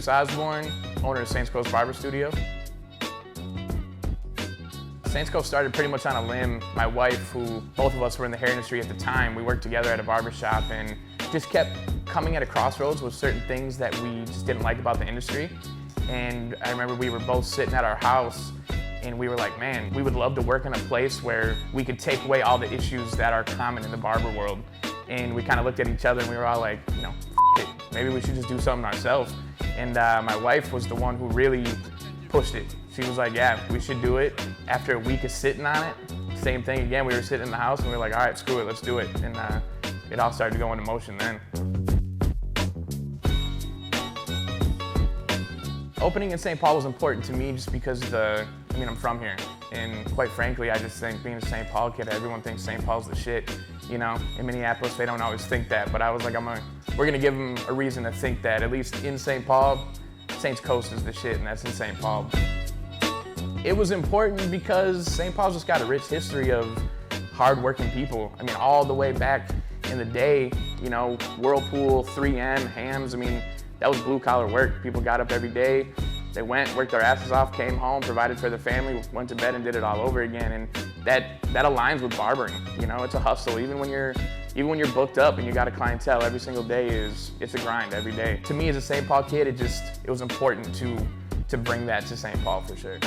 Osborne, owner of Saints Coast Barber Studio. Saints Coast started pretty much on a limb. My wife, who both of us were in the hair industry at the time, we worked together at a barber shop and just kept coming at a crossroads with certain things that we just didn't like about the industry. And I remember we were both sitting at our house and we were like, man, we would love to work in a place where we could take away all the issues that are common in the barber world. And we kind of looked at each other and we were all like, you know, F it. Maybe we should just do something ourselves. And my wife was the one who really pushed it. She was like, yeah, we should do it. After a week of sitting on it, same thing again. We were sitting in the house and we were like, all right, screw it, let's do it. And it all started to go into motion then. Opening in St. Paul was important to me just because I'm from here. And quite frankly, I just think being a St. Paul kid, everyone thinks St. Paul's the shit. You know, in Minneapolis, they don't always think that. But I was like, we're gonna give them a reason to think that. At least in St. Paul, Saints Coast is the shit, and that's in St. Paul. It was important because St. Paul's just got a rich history of hard-working people. I mean, all the way back in the day, you know, Whirlpool, 3M, Hams, I mean, that was blue-collar work. People got up every day, they went, worked their asses off, came home, provided for their family, went to bed and did it all over again. And that aligns with barbering. You know, it's a hustle. Even when you're booked up and you got a clientele, every single day it's a grind every day. To me as a St. Paul kid, it was important to bring that to St. Paul for sure.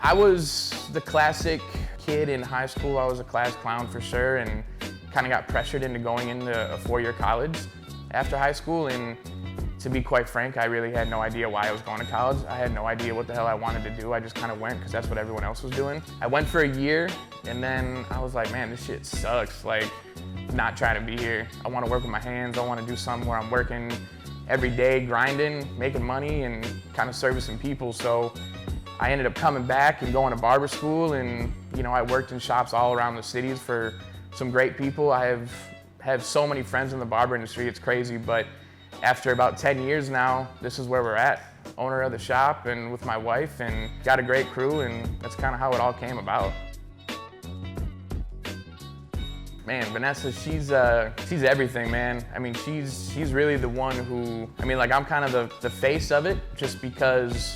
I was the classic kid in high school. I was a class clown for sure and kind of got pressured into going into a 4-year college after high school. And to be quite frank, I really had no idea why I was going to college. I had no idea what the hell I wanted to do. I just kind of went because that's what everyone else was doing. I went for a year and then I was like, man, this shit sucks. Like, not trying to be here. I want to work with my hands. I want to do something where I'm working every day, grinding, making money and kind of servicing people. So I ended up coming back and going to barber school, and you know, I worked in shops all around the cities for some great people. I have so many friends in the barber industry, it's crazy, but after about 10 years now, this is where we're at. Owner of the shop and with my wife, and got a great crew, and that's kind of how it all came about. Man, Vanessa, she's everything, man. I mean, she's really the one who, I mean, like, I'm kind of the face of it just because,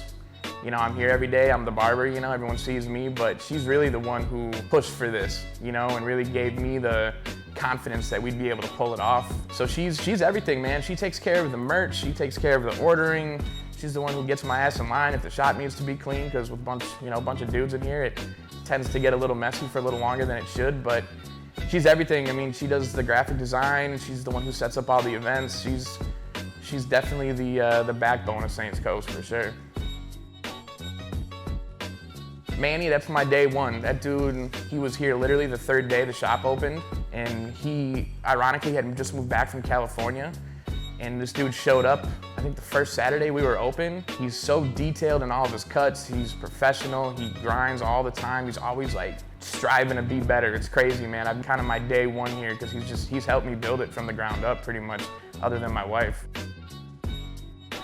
you know, I'm here every day, I'm the barber, you know, everyone sees me, but she's really the one who pushed for this, you know, and really gave me the confidence that we'd be able to pull it off. So she's everything, man. She takes care of the merch, she takes care of the ordering, she's the one who gets my ass in line if the shop needs to be clean, because with a bunch of dudes in here, it tends to get a little messy for a little longer than it should, but she's everything. I mean, she does the graphic design, she's the one who sets up all the events, she's definitely the backbone of Saints Coast for sure. Manny, that's my day one. That dude, he was here literally the 3rd day the shop opened, and he, ironically, had just moved back from California, and this dude showed up, I think the first Saturday we were open. He's so detailed in all of his cuts, he's professional, he grinds all the time, he's always like striving to be better. It's crazy, man. I'm kind of my day one here because he's helped me build it from the ground up pretty much, other than my wife.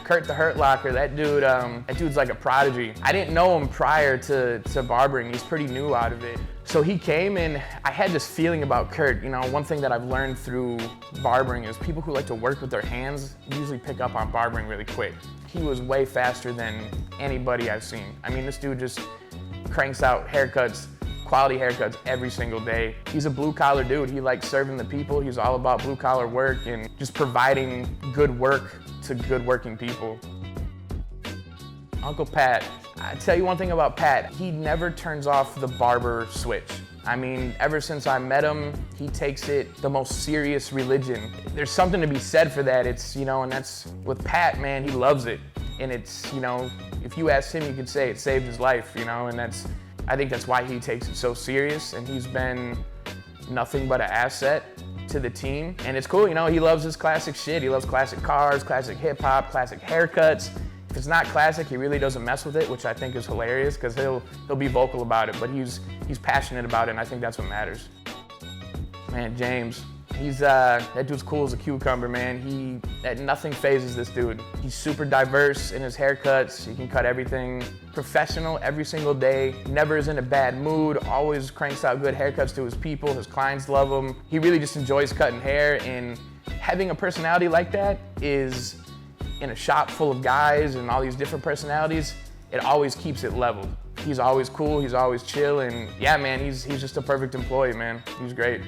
Kurt the Hurt Locker, that dude's like a prodigy. I didn't know him prior to barbering. He's pretty new out of it. So he came and I had this feeling about Kurt. You know, one thing that I've learned through barbering is people who like to work with their hands usually pick up on barbering really quick. He was way faster than anybody I've seen. I mean, this dude just cranks out haircuts, quality haircuts every single day. He's a blue collar dude. He likes serving the people. He's all about blue collar work and just providing good work to good working people. Uncle Pat, I tell you one thing about Pat, he never turns off the barber switch. I mean, ever since I met him, he takes it the most serious religion. There's something to be said for that. It's, you know, and that's, with Pat, man, he loves it. And it's, you know, if you ask him, you could say it saved his life, you know, and I think that's why he takes it so serious, and he's been nothing but an asset to the team. And it's cool, you know, he loves his classic shit. He loves classic cars, classic hip hop, classic haircuts. If it's not classic, he really doesn't mess with it, which I think is hilarious because he'll be vocal about it, but he's passionate about it, and I think that's what matters. Man, James, that dude's cool as a cucumber, man. Nothing phases this dude. He's super diverse in his haircuts. He can cut everything professional every single day. Never is in a bad mood. Always cranks out good haircuts to his people. His clients love him. He really just enjoys cutting hair, and having a personality like that is, in a shop full of guys and all these different personalities, it always keeps it leveled. He's always cool, he's always chill, and yeah, man, he's just a perfect employee, man. He's great.